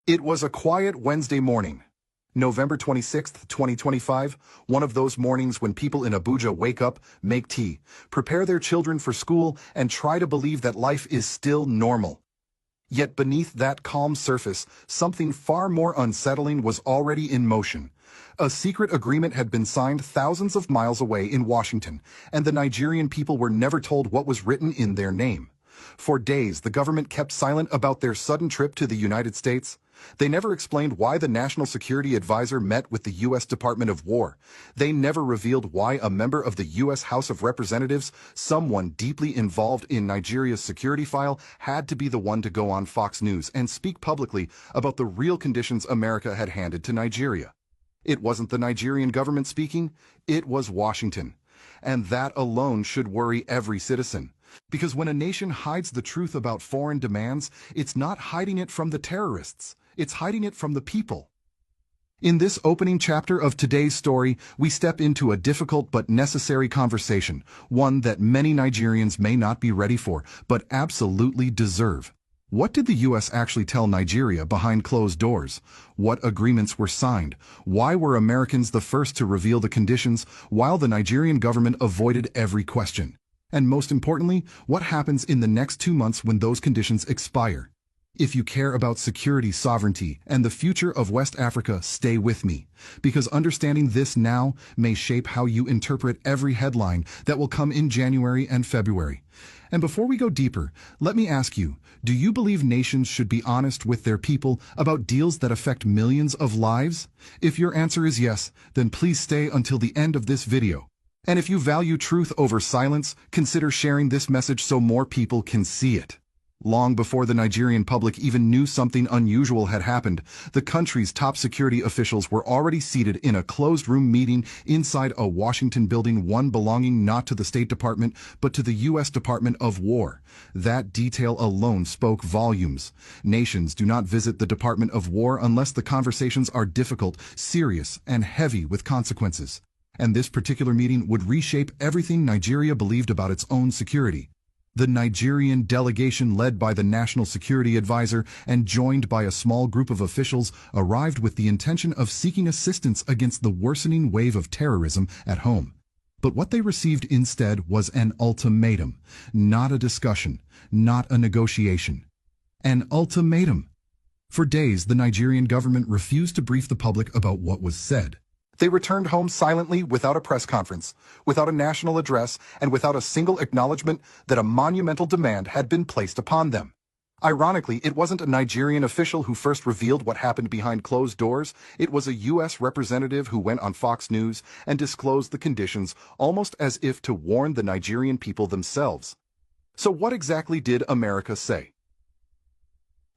It was a quiet Wednesday morning, November 26th, 2025, one of those mornings when people in Abuja wake up, make tea, prepare their children for school, and try to believe that life is still normal. Yet beneath that calm surface, something far more unsettling was already in motion. A secret agreement had been signed thousands of miles away in Washington, and the Nigerian people were never told what was written in their name. For days, the government kept silent about their sudden trip to the United States. They never explained why the National Security Advisor met with the U.S. Department of War. They never revealed why a member of the U.S. House of Representatives, someone deeply involved in Nigeria's security file, had to be the one to go on Fox News and speak publicly about the real conditions America had handed to Nigeria. It wasn't the Nigerian government speaking, it was Washington. And that alone should worry every citizen. Because when a nation hides the truth about foreign demands, it's not hiding it from the terrorists, it's hiding it from the people. In this opening chapter of today's story, we step into a difficult but necessary conversation, one that many Nigerians may not be ready for, but absolutely deserve. What did the U.S. actually tell Nigeria behind closed doors? What agreements were signed? Why were Americans the first to reveal the conditions, while the Nigerian government avoided every question? And most importantly, what happens in the next 2 months when those conditions expire? If you care about security, sovereignty, and the future of West Africa, stay with me, because understanding this now may shape how you interpret every headline that will come in January and February. And before we go deeper, let me ask you, do you believe nations should be honest with their people about deals that affect millions of lives? If your answer is yes, then please stay until the end of this video. And if you value truth over silence, consider sharing this message so more people can see it. Long before the Nigerian public even knew something unusual had happened, the country's top security officials were already seated in a closed-room meeting inside a Washington building, one belonging not to the State Department, but to the U.S. Department of War. That detail alone spoke volumes. Nations do not visit the Department of War unless the conversations are difficult, serious, and heavy with consequences. And this particular meeting would reshape everything Nigeria believed about its own security. The Nigerian delegation, led by the National Security Advisor and joined by a small group of officials, arrived with the intention of seeking assistance against the worsening wave of terrorism at home. But what they received instead was an ultimatum, not a discussion, not a negotiation. An ultimatum. For days, the Nigerian government refused to brief the public about what was said. They returned home silently, without a press conference, without a national address, and without a single acknowledgement that a monumental demand had been placed upon them. Ironically, it wasn't a Nigerian official who first revealed what happened behind closed doors. It was a U.S. representative who went on Fox News and disclosed the conditions, almost as if to warn the Nigerian people themselves. So what exactly did America say?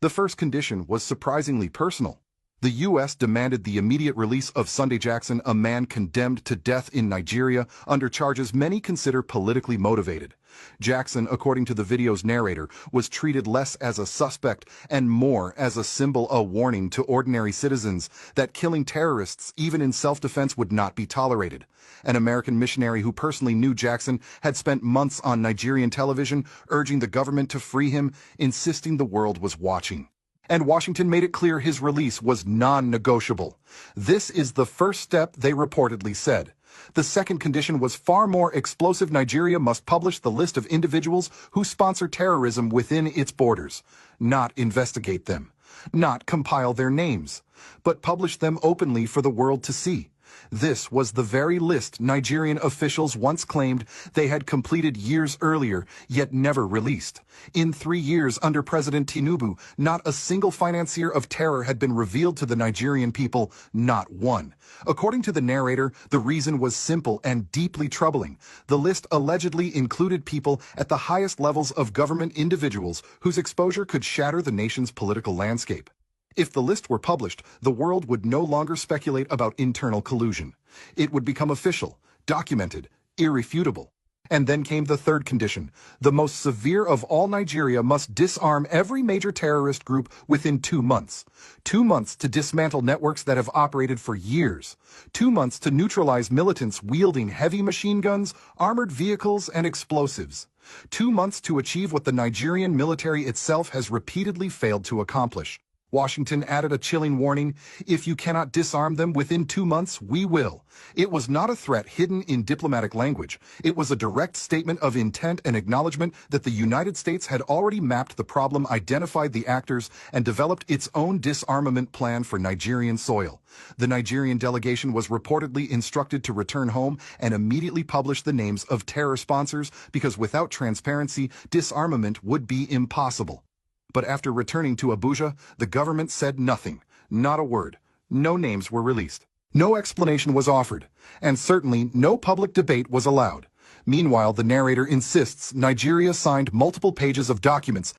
The first condition was surprisingly personal. The U.S. demanded the immediate release of Sunday Jackson, a man condemned to death in Nigeria under charges many consider politically motivated. Jackson, according to the video's narrator, was treated less as a suspect and more as a symbol, a warning to ordinary citizens that killing terrorists, even in self-defense, would not be tolerated. An American missionary who personally knew Jackson had spent months on Nigerian television urging the government to free him, insisting the world was watching. And Washington made it clear his release was non-negotiable. This is the first step, they reportedly said. The second condition was far more explosive. Nigeria must publish the list of individuals who sponsor terrorism within its borders. Not investigate them. Not compile their names. But publish them openly for the world to see. This was the very list Nigerian officials once claimed they had completed years earlier, yet never released. In 3 years under President Tinubu, not a single financier of terror had been revealed to the Nigerian people, not one. According to the narrator, the reason was simple and deeply troubling. The list allegedly included people at the highest levels of government, individuals whose exposure could shatter the nation's political landscape. If the list were published, the world would no longer speculate about internal collusion. It would become official, documented, irrefutable. And then came the third condition. The most severe of all, Nigeria must disarm every major terrorist group within 2 months. 2 months to dismantle networks that have operated for years. 2 months to neutralize militants wielding heavy machine guns, armored vehicles, and explosives. 2 months to achieve what the Nigerian military itself has repeatedly failed to accomplish. Washington added a chilling warning: if you cannot disarm them within 2 months, we will. It was not a threat hidden in diplomatic language. It was a direct statement of intent and acknowledgement that the United States had already mapped the problem, identified the actors, and developed its own disarmament plan for Nigerian soil. The Nigerian delegation was reportedly instructed to return home and immediately publish the names of terror sponsors because without transparency, disarmament would be impossible. But after returning to Abuja, the government said nothing, not a word. No names were released. No explanation was offered, and certainly no public debate was allowed. Meanwhile, the narrator insists Nigeria signed multiple pages of documents